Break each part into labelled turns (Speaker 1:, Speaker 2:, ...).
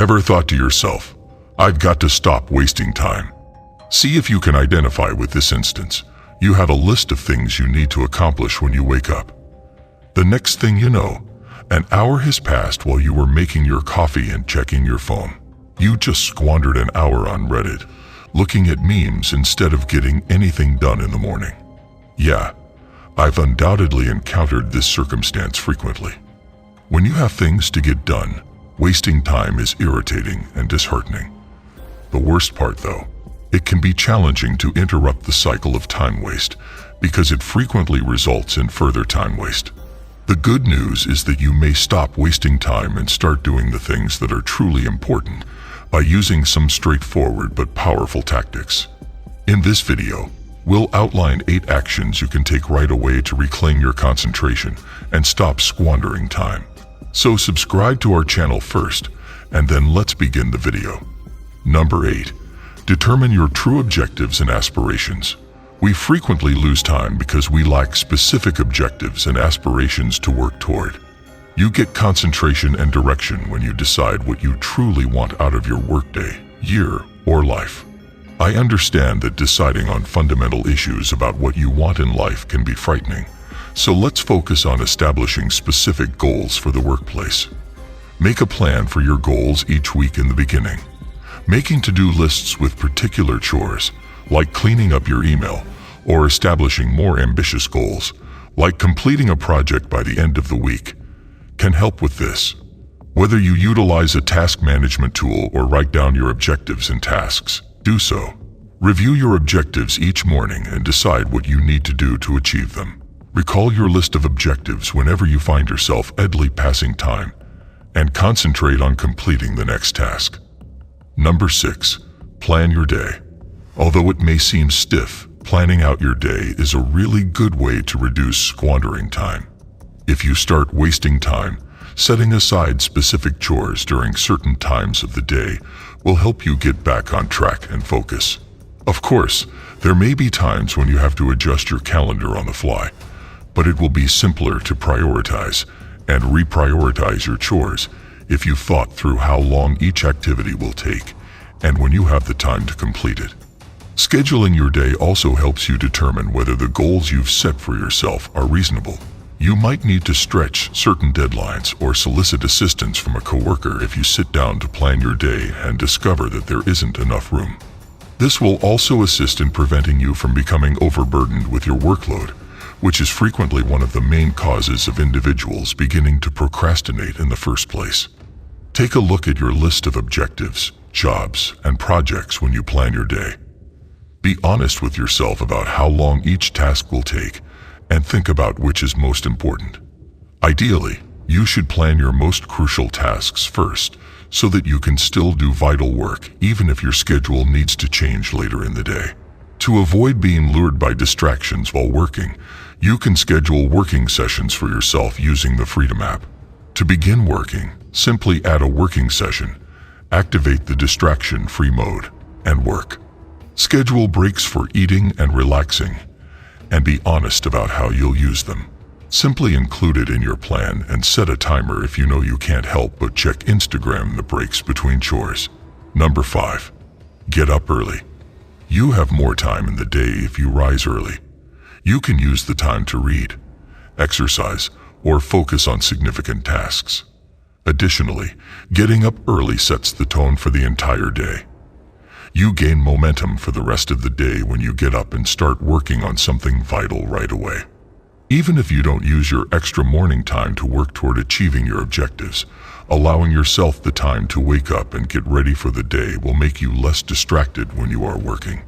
Speaker 1: Ever thought to yourself, "I've got to stop wasting time"? See if you can identify with this instance. You have a list of things you need to accomplish when you wake up. The next thing you know, an hour has passed while you were making your coffee and checking your phone. You just squandered an hour on Reddit, looking at memes instead of getting anything done in the morning. Yeah, I've undoubtedly encountered this circumstance frequently. When you have things to get done, wasting time is irritating and disheartening. The worst part, though, it can be challenging to interrupt the cycle of time waste because it frequently results in further time waste. The good news is that you may stop wasting time and start doing the things that are truly important by using some straightforward but powerful tactics. In this video, we'll outline 8 actions you can take right away to reclaim your concentration and stop squandering time. So subscribe to our channel first, and then let's begin the video. Number 8. Determine your true objectives and aspirations. We frequently lose time because we lack specific objectives and aspirations to work toward. You get concentration and direction when you decide what you truly want out of your workday, year, or life. I understand that deciding on fundamental issues about what you want in life can be frightening, so let's focus on establishing specific goals for the workplace. Make a plan for your goals each week in the beginning. Making to-do lists with particular chores, like cleaning up your email, or establishing more ambitious goals, like completing a project by the end of the week, can help with this. Whether you utilize a task management tool or write down your objectives and tasks, do so. Review your objectives each morning and decide what you need to do to achieve them. Recall your list of objectives whenever you find yourself idly passing time, and concentrate on completing the next task. Number 6. Plan your day. Although it may seem stiff, planning out your day is a really good way to reduce squandering time. If you start wasting time, setting aside specific chores during certain times of the day will help you get back on track and focus. Of course, there may be times when you have to adjust your calendar on the fly, but it will be simpler to prioritize and reprioritize your chores if you've thought through how long each activity will take and when you have the time to complete it. Scheduling your day also helps you determine whether the goals you've set for yourself are reasonable. You might need to stretch certain deadlines or solicit assistance from a coworker if you sit down to plan your day and discover that there isn't enough room. This will also assist in preventing you from becoming overburdened with your workload, which is frequently one of the main causes of individuals beginning to procrastinate in the first place. Take a look at your list of objectives, jobs, and projects when you plan your day. Be honest with yourself about how long each task will take, and think about which is most important. Ideally, you should plan your most crucial tasks first, so that you can still do vital work even if your schedule needs to change later in the day. To avoid being lured by distractions while working, you can schedule working sessions for yourself using the Freedom app. To begin working, simply add a working session, activate the distraction-free mode, and work. Schedule breaks for eating and relaxing, and be honest about how you'll use them. Simply include it in your plan and set a timer if you know you can't help but check Instagram in the breaks between chores. Number 5. Get up early. You have more time in the day if you rise early. You can use the time to read, exercise, or focus on significant tasks. Additionally, getting up early sets the tone for the entire day. You gain momentum for the rest of the day when you get up and start working on something vital right away. Even if you don't use your extra morning time to work toward achieving your objectives, allowing yourself the time to wake up and get ready for the day will make you less distracted when you are working.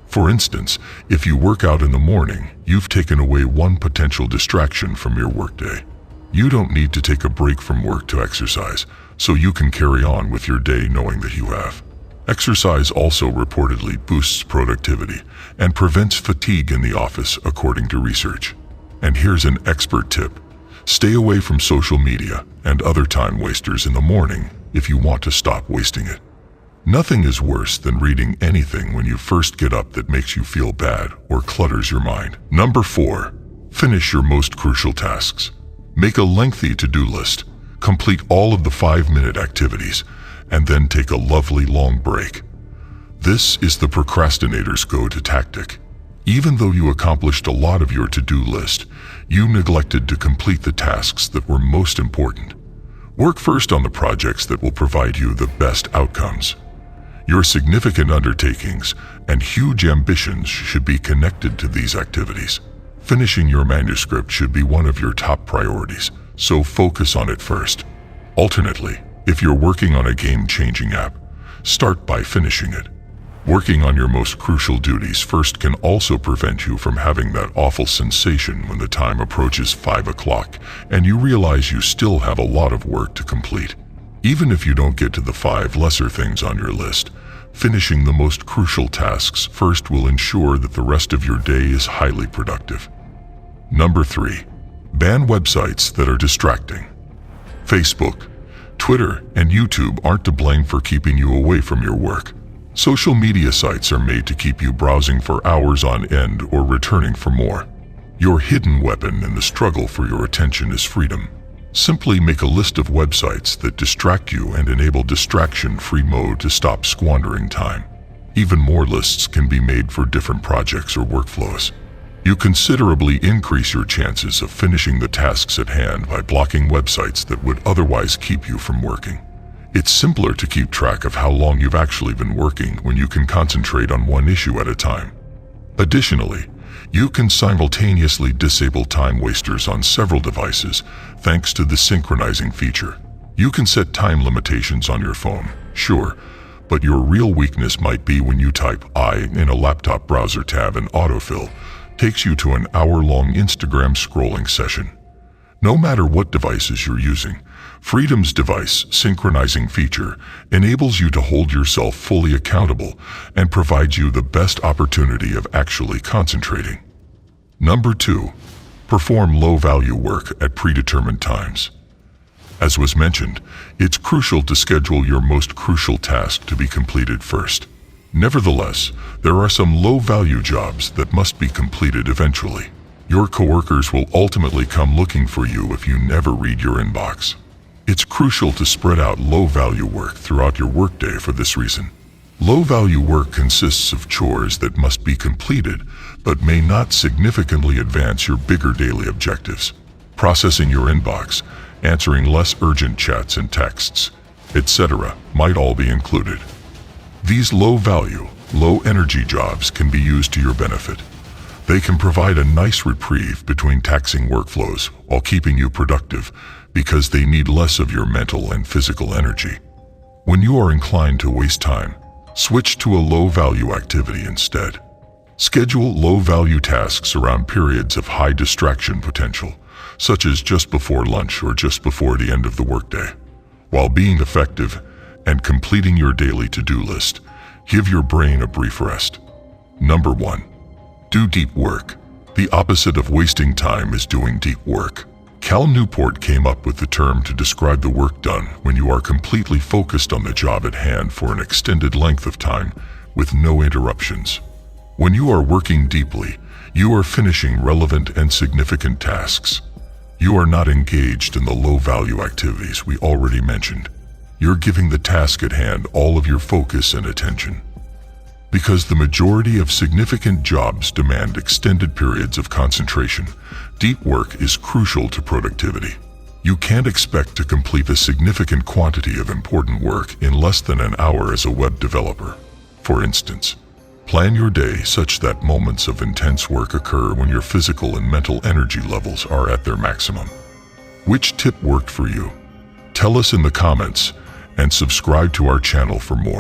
Speaker 1: For instance, if you work out in the morning, you've taken away one potential distraction from your workday. You don't need to take a break from work to exercise, so you can carry on with your day knowing that you have. Exercise also reportedly boosts productivity and prevents fatigue in the office, according to research. And here's an expert tip. Stay away from social media and other time wasters in the morning if you want to stop wasting it. Nothing is worse than reading anything when you first get up that makes you feel bad or clutters your mind. Number 4. Finish your most crucial tasks. Make a lengthy to-do list. Complete all of the 5-minute activities and then take a lovely long break. This is the procrastinator's go-to tactic. Even though you accomplished a lot of your to-do list, you neglected to complete the tasks that were most important. Work first on the projects that will provide you the best outcomes. Your significant undertakings and huge ambitions should be connected to these activities. Finishing your manuscript should be one of your top priorities, so focus on it first. Alternately, if you're working on a game-changing app, start by finishing it. Working on your most crucial duties first can also prevent you from having that awful sensation when the time approaches 5 o'clock and you realize you still have a lot of work to complete. Even if you don't get to the 5 lesser things on your list, finishing the most crucial tasks first will ensure that the rest of your day is highly productive. Number 3. Ban websites that are distracting. Facebook, Twitter, and YouTube aren't to blame for keeping you away from your work. Social media sites are made to keep you browsing for hours on end or returning for more. Your hidden weapon in the struggle for your attention is freedom. Simply make a list of websites that distract you and enable distraction-free mode to stop squandering time. Even more lists can be made for different projects or workflows. You considerably increase your chances of finishing the tasks at hand by blocking websites that would otherwise keep you from working. It's simpler to keep track of how long you've actually been working when you can concentrate on one issue at a time. Additionally, you can simultaneously disable time wasters on several devices thanks to the synchronizing feature. You can set time limitations on your phone, sure, but your real weakness might be when you type "I" in a laptop browser tab and autofill takes you to an hour-long Instagram scrolling session. No matter what devices you're using, Freedom's device synchronizing feature enables you to hold yourself fully accountable and provides you the best opportunity of actually concentrating. Number 2. Perform low-value work at predetermined times. As was mentioned, it's crucial to schedule your most crucial task to be completed first. Nevertheless, there are some low-value jobs that must be completed eventually. Your coworkers will ultimately come looking for you if you never read your inbox. It's crucial to spread out low-value work throughout your workday for this reason. Low-value work consists of chores that must be completed but may not significantly advance your bigger daily objectives. Processing your inbox, answering less urgent chats and texts, etc. might all be included. These low-value, low-energy jobs can be used to your benefit. They can provide a nice reprieve between taxing workflows while keeping you productive because they need less of your mental and physical energy. When you are inclined to waste time, switch to a low-value activity instead. Schedule low-value tasks around periods of high distraction potential, such as just before lunch or just before the end of the workday. While being effective and completing your daily to-do list, give your brain a brief rest. Number 1. Do deep work. The opposite of wasting time is doing deep work. Cal Newport came up with the term to describe the work done when you are completely focused on the job at hand for an extended length of time with no interruptions. When you are working deeply, you are finishing relevant and significant tasks. You are not engaged in the low-value activities we already mentioned. You're giving the task at hand all of your focus and attention. Because the majority of significant jobs demand extended periods of concentration, deep work is crucial to productivity. You can't expect to complete a significant quantity of important work in less than an hour as a web developer. For instance, plan your day such that moments of intense work occur when your physical and mental energy levels are at their maximum. Which tip worked for you? Tell us in the comments and subscribe to our channel for more.